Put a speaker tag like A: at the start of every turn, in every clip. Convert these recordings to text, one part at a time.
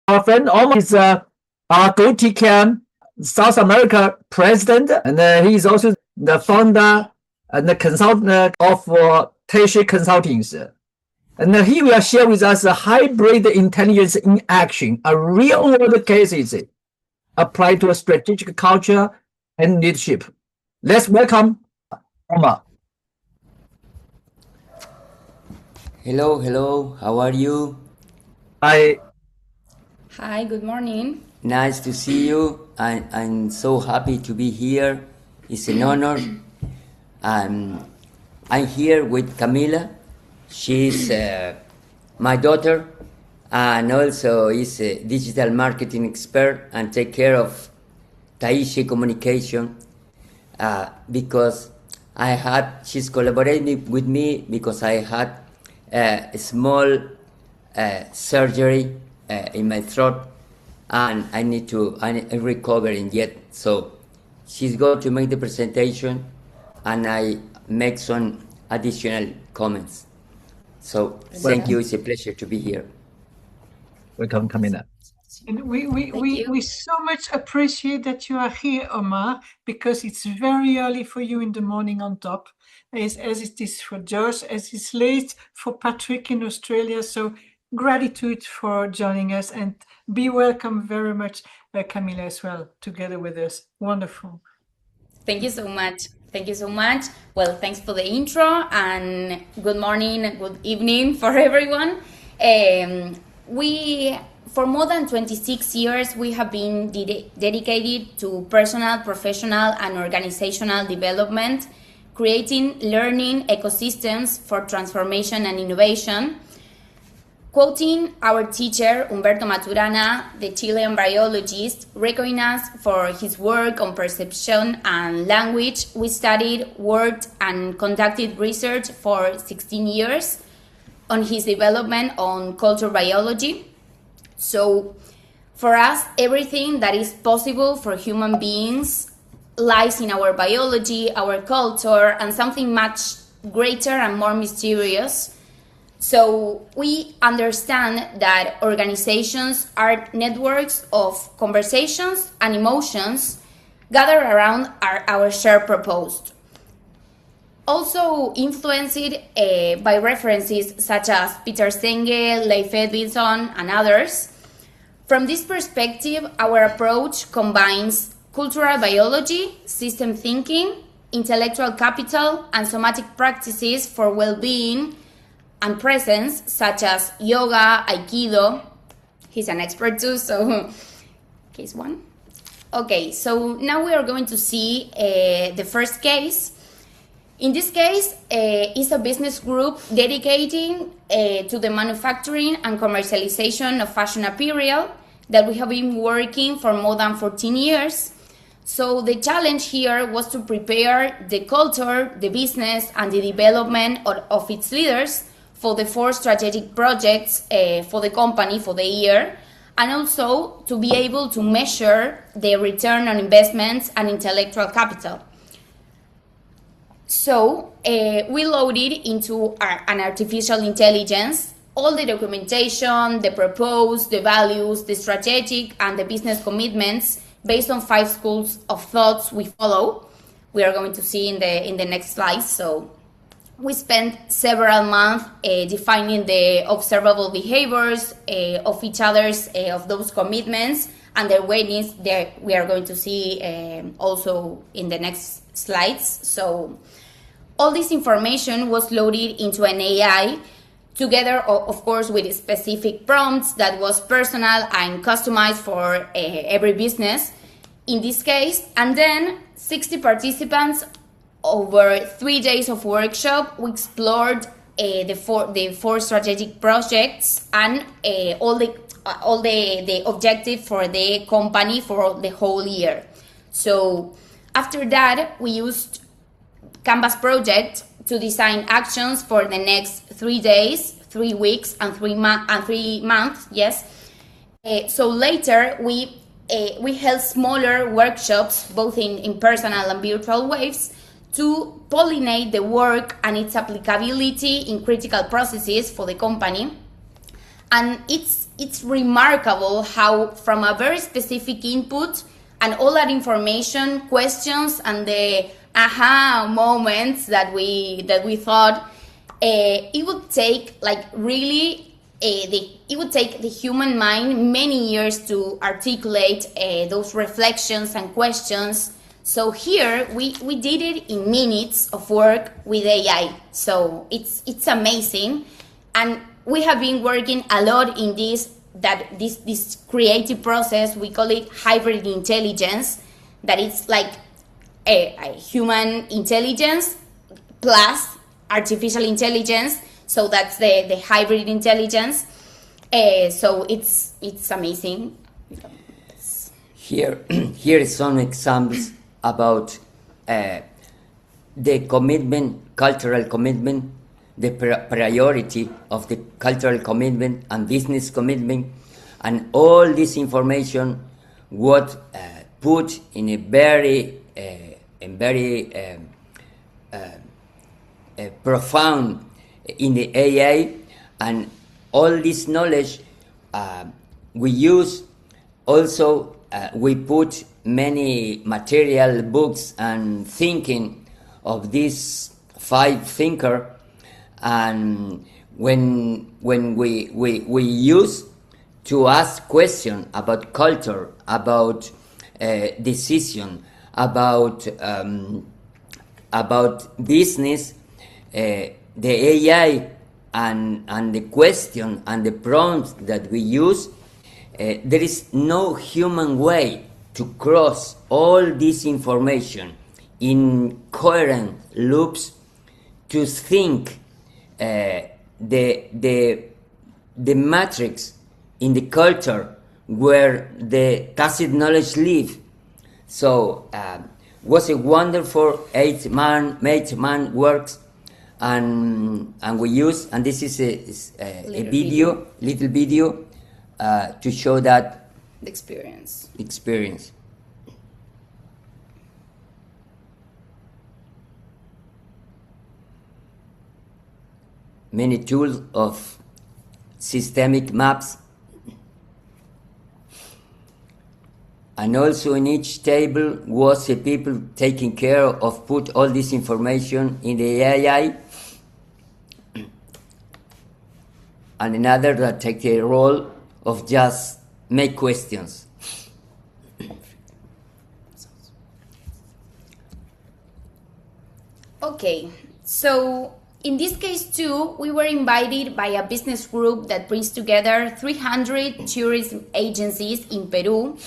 A: Our friend Omar is our GO-TKM South America president, and he is also the founder and the consultant of Taishi Consultings. And he will share with us a hybrid intelligence in action, a real-world cases applied to a strategic culture and leadership. Let's welcome Omar.
B: Hello. How are you?
A: Hi,
C: good morning.
B: Nice to see you. I'm so happy to be here. It's an honor. I'm here with Camila. She's my daughter, and also is a digital marketing expert and take care of Taishi communication because she's collaborating with me because I had a small surgery in my throat, and I'm recovering yet. So she's going to make the presentation, and I make some additional comments. So thank you. It's a pleasure to be here.
A: welcome, Camila.
D: And we so much appreciate that you are here, Omar, because it's very early for you in the morning on top, as it is for Josh, as it's late for Patrick in Australia. So gratitude for joining us, and be welcome very much, Camila, as well, together with us. Wonderful.
C: Thank you so much. Well, thanks for the intro, and good morning, good evening for everyone. For more than 26 years, we have been dedicated to personal, professional, and organizational development, creating learning ecosystems for transformation and innovation. Quoting our teacher, Humberto Maturana, the Chilean biologist, recognized for his work on perception and language, we studied, worked, and conducted research for 16 years on his development on culture biology. So for us, everything that is possible for human beings lies in our biology, our culture, and something much greater and more mysterious. So we understand that organizations are networks of conversations and emotions gathered around our shared purpose. Also influenced by references such as Peter Senge, Leif Edvinsson, and others. From this perspective, our approach combines cultural biology, system thinking, intellectual capital, and somatic practices for well-being and presence, such as yoga, aikido. He's an expert too, so case one. Okay, so now we are going to see the first case. In this case, is a business group dedicating to the manufacturing and commercialization of fashion apparel that we have been working for more than 14 years. So the challenge here was to prepare the culture, the business, and the development of its leaders for the 4 strategic projects for the company for the year, and also to be able to measure the return on investments and intellectual capital. So we loaded into an artificial intelligence all the documentation, the proposed, the values, the strategic, and the business commitments based on 5 schools of thoughts we follow. We are going to see in the next slides. So we spent several months defining the observable behaviors of each other's of those commitments and their weightings. There we are going to see also in the next slides. So all this information was loaded into an AI, together, of course, with specific prompts that was personal and customized for every business in this case. And then 60 participants over 3 days of workshop, we explored the four strategic projects and all the objective for the company for the whole year. So after that, we used Canvas project to design actions for the next 3 days, 3 weeks, and 3 months. Yes. So later we held smaller workshops, both in personal and virtual ways, to pollinate the work and its applicability in critical processes for the company. And it's remarkable how from a very specific input and all that information, questions, and the aha moments that we thought, it would take like really it would take the human mind many years to articulate those reflections and questions. So here we did it in minutes of work with AI. So it's amazing, and we have been working a lot in this creative process. We call it hybrid intelligence, that it's like a human intelligence plus artificial intelligence. So that's the hybrid intelligence. So it's amazing.
B: Here is some examples about the commitment, cultural commitment, the priority of the cultural commitment and business commitment, and all this information was put in a very profound in the AI, and all this knowledge we use. Also, we put many material books and thinking of these 5 thinkers, and when we use to ask questions about culture, about decision, about business, the AI and the question and the prompts that we use, there is no human way to cross all this information in coherent loops to think the matrix in the culture where the tacit knowledge live. So was a wonderful 8-man works, and we use, and this is a little video to show that experience. Many tools of systemic maps, and also in each table was the people taking care of put all this information in the AI, and another that take the role of just make questions.
C: Okay, so in this case too, we were invited by a business group that brings together 300 tourism agencies in Peru.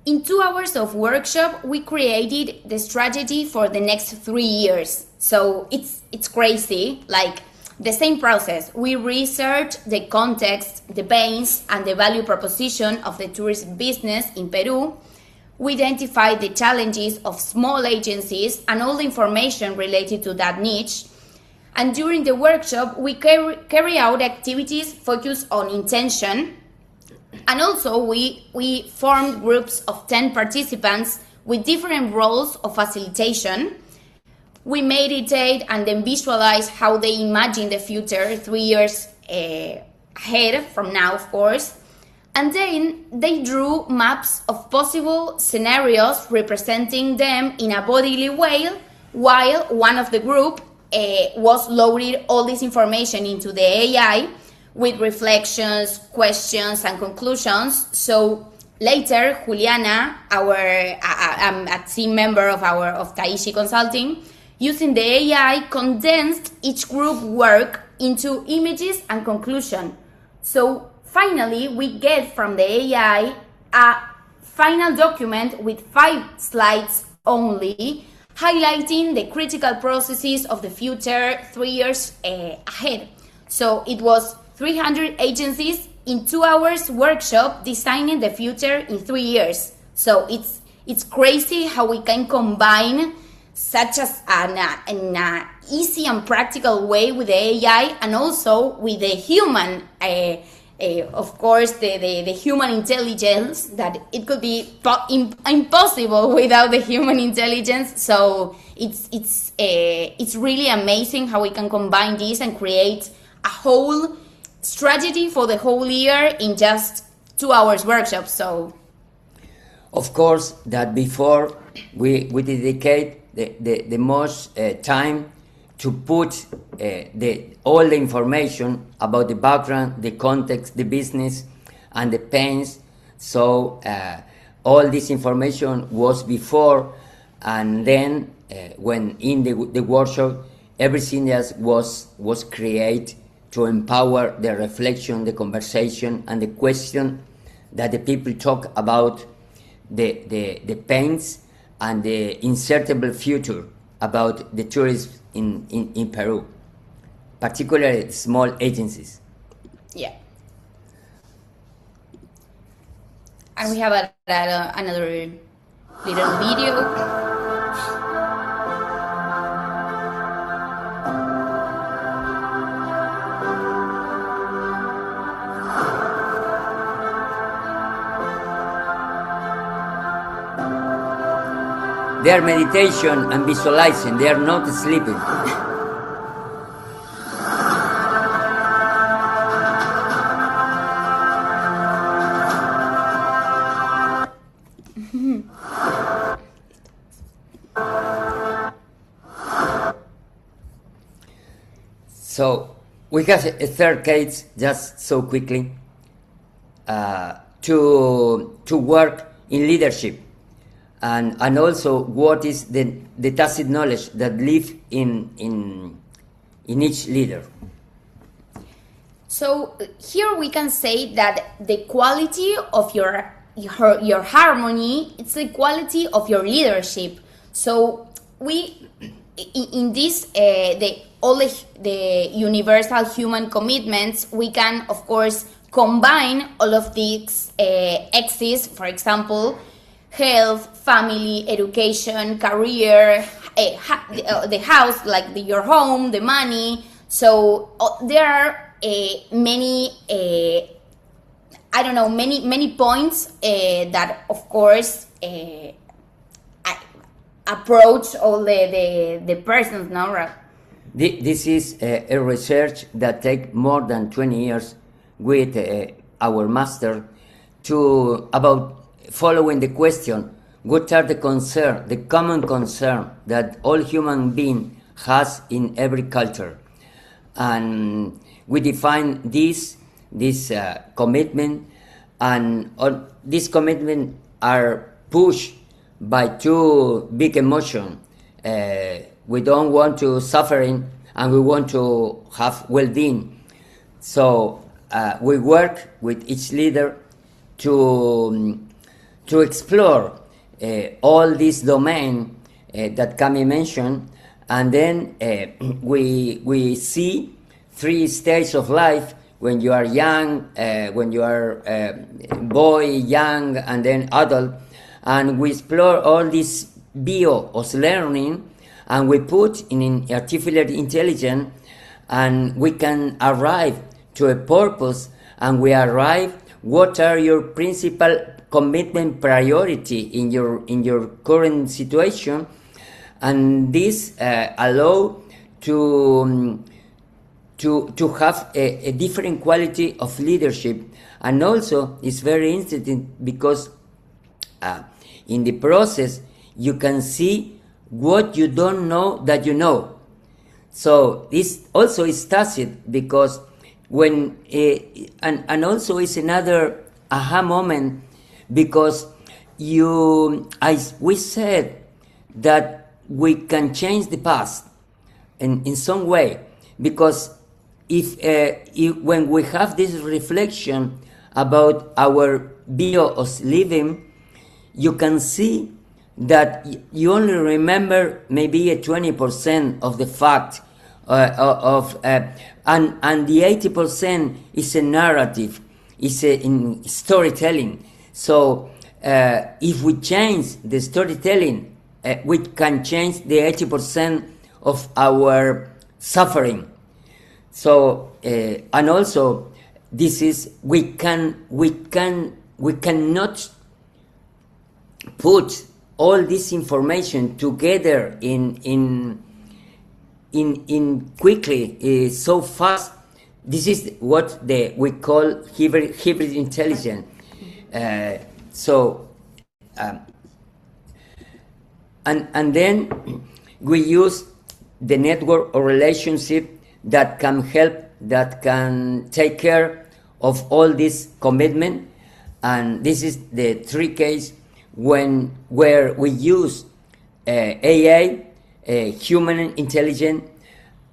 C: In 2 hours of workshop, we created the strategy for the next 3 years. So it's crazy, like the same process. We researched the context, the pains, and the value proposition of the tourism business in Peru. We identified the challenges of small agencies and all the information related to that niche. And during the workshop, we carry out activities focused on intention. And also we formed groups of 10 participants with different roles of facilitation. We meditate and then visualize how they imagine the future 3 years ahead from now, of course. And then they drew maps of possible scenarios representing them in a bodily way, while one of the group was loaded all this information into the AI with reflections, questions, and conclusions. So later, Juliana, a team member of Taishi Consulting, using the AI, condensed each group work into images and conclusion. So finally, we get from the AI a final document with 5 slides only, highlighting the critical processes of the future 3 years ahead. So it was 300 agencies in 2 hours workshop designing the future in 3 years. So it's crazy how we can combine such as an easy and practical way with the AI, and also with the human, of course, the human intelligence, that it could be impossible without the human intelligence. So it's really amazing how we can combine this and create a whole strategy for the whole year in just 2 hours workshop. So,
B: of course, that before we dedicate the most time to put all the information about the background, the context, the business, and the pains. So all this information was before, and then when in the workshop, everything else was created to empower the reflection, the conversation, and the question that the people talk about the pains and the insertable future about the tourism in Peru, particularly small agencies.
C: Yeah. And we have another little video.
B: They are meditation and visualizing. They are not sleeping. So we have a third case, just so quickly, to work in leadership. And also what is the tacit knowledge that live in each leader.
C: So here we can say that the quality of your harmony, it's the quality of your leadership. So we in this all the universal human commitments, we can of course combine all of these axes. For example, health, family, education, career, the house, like your home, the money. So there are many many points that of course approach all the persons now, right?
B: This is a research that takes more than 20 years with our master about following the question, what are the common concern that all human being has in every culture? And we define this commitment, and all these commitments are pushed by two big emotions. We don't want to suffering, and we want to have well-being. So we work with each leader to explore all this domain that Cami mentioned, and then we see 3 stages of life: when you are young, when you are boy, young, and then adult, and we explore all this bio of learning, and we put in artificial intelligence, and we can arrive to a purpose, and we arrive what are your principal commitment priority in your current situation, and this allow to have a different quality of leadership. And also it's very interesting because in the process you can see what you don't know that you know. So this also is tacit, because when and also it's another aha moment, because we said that we can change the past in some way, because if when we have this reflection about our bio of living, you can see that you only remember maybe a 20% of the fact and the 80% is a narrative, is in storytelling. So if we change the storytelling, we can change the 80% of our suffering. So and also this is we cannot put all this information together in quickly, so fast, this is what we call hybrid intelligence. And then we use the network or relationship that can help, that can take care of all this commitment. And this is the three case where we use AI, human intelligence,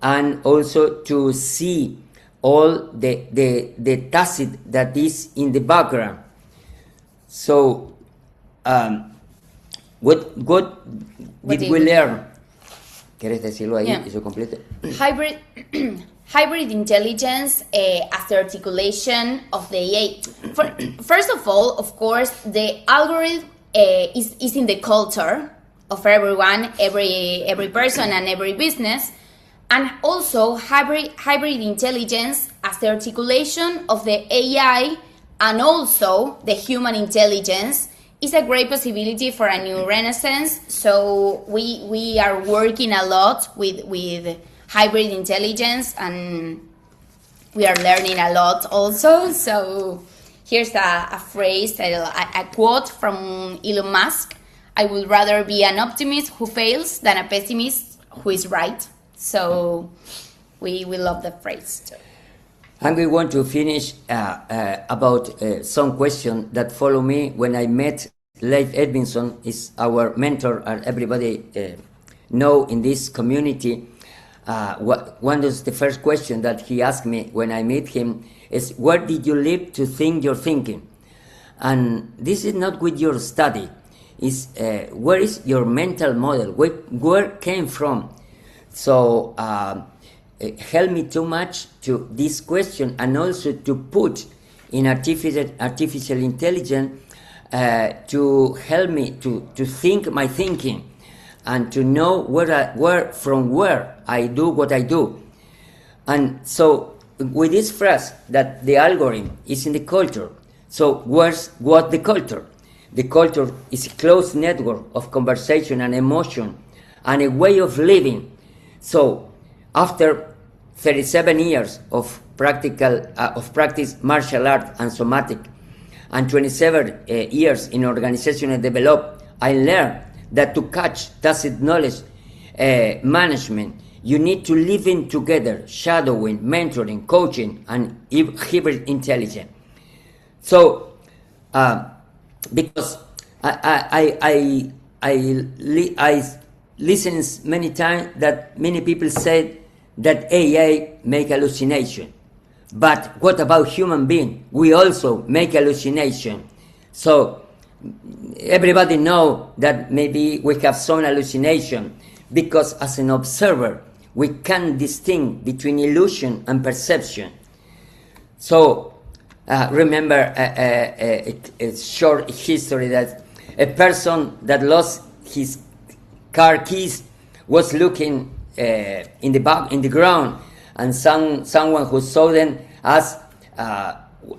B: and also to see all the tacit that is in the background. So, what did we learn? ¿Quieres decirlo ahí?
C: Yeah.
B: Eso completo.
C: Hybrid intelligence as the articulation of the AI. First of all, of course, the algorithm is in the culture of everyone, every person and every business. And also hybrid intelligence as the articulation of the AI and also the human intelligence is a great possibility for a new renaissance. So we are working a lot with hybrid intelligence, and we are learning a lot also. So here's a phrase, a quote from Elon Musk: "I would rather be an optimist who fails than a pessimist who is right." So we love the phrase too.
B: And we want to finish about some questions that follow me when I met Leif Edvinsson, is our mentor, and everybody know in this community. One of the first questions that he asked me when I met him is, where did you live to think your thinking? And this is not with your study. It's where is your mental model? Where came from? So it helped me too much to this question, and also to put in artificial intelligence to help me to think my thinking, and to know where I do what I do. And so with this phrase that the algorithm is in the culture, so what the culture? The culture is a closed network of conversation and emotion and a way of living. So after 37 years of practice martial art and somatic, and 27 years in organizational development, I learned that to catch tacit knowledge management, you need to live in together, shadowing, mentoring, coaching, and hybrid intelligence. So, because I listen many times that many people say that AI make hallucination. But what about human being? We also make hallucination. So everybody know that maybe we have some hallucination, because as an observer, we can distinguish between illusion and perception. So remember a short history that a person that lost his car keys was looking in the ground, and someone who saw them asked,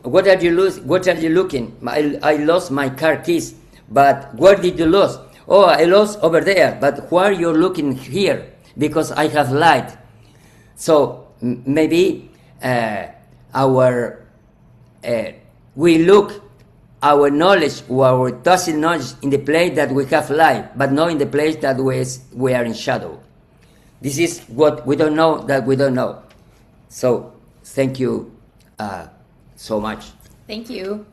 B: what are you looking? I lost my car keys. But where did you lose? Oh, I lost over there. But why are you looking here? Because I have light. So maybe we look our knowledge or our tacit knowledge in the place that we have light, but not in the place that we are in shadow. This is what we don't know that we don't know. So thank you so much.
C: Thank you.